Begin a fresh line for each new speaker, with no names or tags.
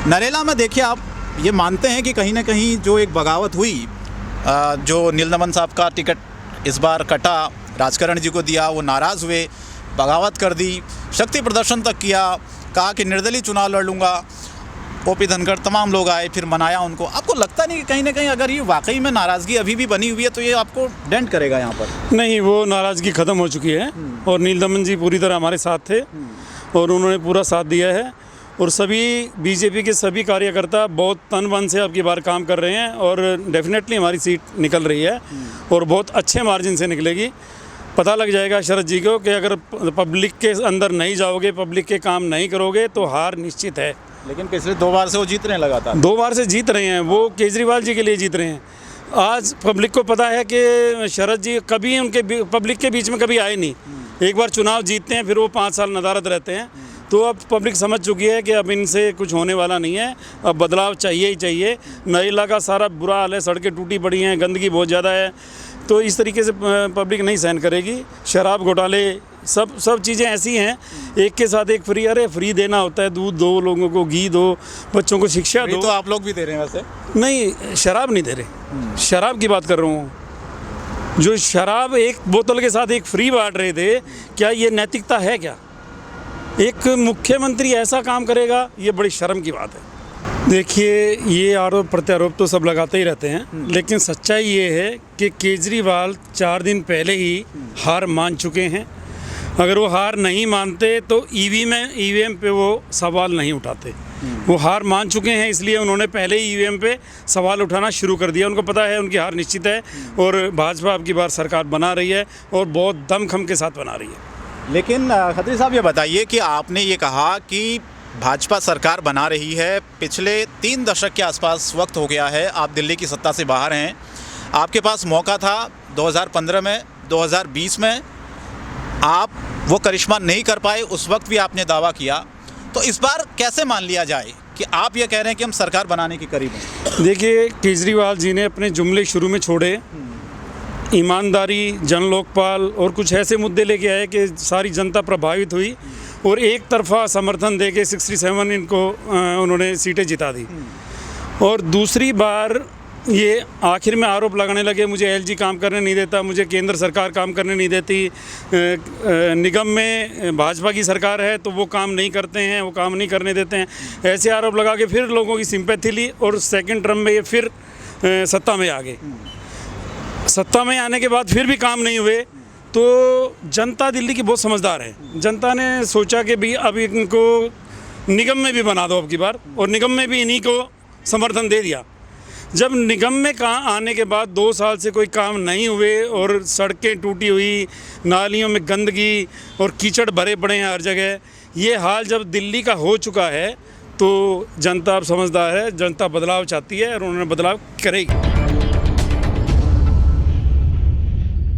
नरेला में देखिए, आप ये मानते हैं कि कहीं ना कहीं जो एक बगावत हुई, जो नील दमन साहब का टिकट इस बार कटा, राजकरण जी को दिया, वो नाराज़ हुए, बगावत कर दी, शक्ति प्रदर्शन तक किया, कहा कि निर्दलीय चुनाव लड़ लूँगा। ओपी धनखड़ तमाम लोग आए, फिर मनाया उनको। आपको लगता नहीं कि कहीं ना कहीं अगर ये वाकई में नाराज़गी अभी भी बनी हुई है तो ये आपको डेंट करेगा यहाँ पर?
नहीं, वो नाराज़गी ख़त्म हो चुकी है और नील दमन जी पूरी तरह हमारे साथ थे और उन्होंने पूरा साथ दिया है। और सभी बीजेपी के सभी कार्यकर्ता बहुत तन मन से अब की बार काम कर रहे हैं और डेफिनेटली हमारी सीट निकल रही है और बहुत अच्छे मार्जिन से निकलेगी। पता लग जाएगा शरद जी को कि अगर पब्लिक के अंदर नहीं जाओगे, पब्लिक के काम नहीं करोगे तो हार निश्चित है।
लेकिन पिछले 2 बार से वो जीत रहे हैं लगातार।
2 बार से जीत रहे हैं, वो केजरीवाल जी के लिए जीत रहे हैं। आज पब्लिक को पता है कि शरद जी कभी उनके पब्लिक के बीच में कभी आए नहीं। एक बार चुनाव जीतते हैं, फिर वो 5 साल नदारद रहते हैं। तो अब पब्लिक समझ चुकी है कि अब इनसे कुछ होने वाला नहीं है, अब बदलाव चाहिए ही चाहिए। नरेला का सारा बुरा हाल है, सड़कें टूटी पड़ी हैं, गंदगी बहुत ज़्यादा है। तो इस तरीके से पब्लिक नहीं सहन करेगी। शराब घोटाले, सब चीज़ें ऐसी हैं, एक के साथ एक फ्री। अरे फ्री देना होता है, दूध दो लोगों को, घी दो, बच्चों को शिक्षा दो।
तो आप लोग भी दे रहे हैं वैसे?
नहीं, शराब नहीं दे रहे, शराब की बात कर रहा हूँ। जो शराब एक बोतल के साथ एक फ्री बांट रहे थे, क्या ये नैतिकता है? क्या एक मुख्यमंत्री ऐसा काम करेगा? ये बड़ी शर्म की बात है। देखिए, ये आरोप प्रत्यारोप तो सब लगाते ही रहते हैं, लेकिन सच्चाई ये है कि केजरीवाल 4 दिन पहले ही हार मान चुके हैं। अगर वो हार नहीं मानते तो ईवीएम पे वो सवाल नहीं उठाते। वो हार मान चुके हैं, इसलिए उन्होंने पहले ही ईवीएम पे सवाल उठाना शुरू कर दिया। उनको पता है उनकी हार निश्चित है और भाजपा अब की बार सरकार बना रही है और बहुत दमखम के साथ बना रही है।
लेकिन खत्री साहब, ये बताइए कि आपने ये कहा कि भाजपा सरकार बना रही है, पिछले 3 दशक के आसपास वक्त हो गया है, आप दिल्ली की सत्ता से बाहर हैं, आपके पास मौका था 2015 में, 2020 में, आप वो करिश्मा नहीं कर पाए, उस वक्त भी आपने दावा किया। तो इस बार कैसे मान लिया जाए कि आप ये कह रहे हैं कि हम सरकार बनाने के करीब हैं?
देखिए, केजरीवाल जी ने अपने जुमले शुरू में छोड़े, ईमानदारी, जन लोकपाल और कुछ ऐसे मुद्दे लेके आए कि सारी जनता प्रभावित हुई और एक तरफा समर्थन देके 67 इनको उन्होंने सीटें जिता दी। और दूसरी बार ये आखिर में आरोप लगाने लगे, मुझे एलजी काम करने नहीं देता, मुझे केंद्र सरकार काम करने नहीं देती, निगम में भाजपा की सरकार है तो वो काम नहीं करते हैं, वो काम नहीं करने देते हैं। ऐसे आरोप लगा के फिर लोगों की सिंपैथी ली और सेकंड टर्म में ये फिर सत्ता में आ गए। सत्ता में आने के बाद फिर भी काम नहीं हुए तो जनता दिल्ली की बहुत समझदार है। जनता ने सोचा कि भाई अब इनको निगम में भी बना दो अब की बार, और निगम में भी इन्हीं को समर्थन दे दिया। जब निगम में आने के बाद 2 साल से कोई काम नहीं हुए और सड़कें टूटी हुई, नालियों में गंदगी और कीचड़ भरे पड़े हैं हर जगह, ये हाल जब दिल्ली का हो चुका है तो जनता अब समझदार है, जनता बदलाव चाहती है और उन्होंने बदलाव करेगी।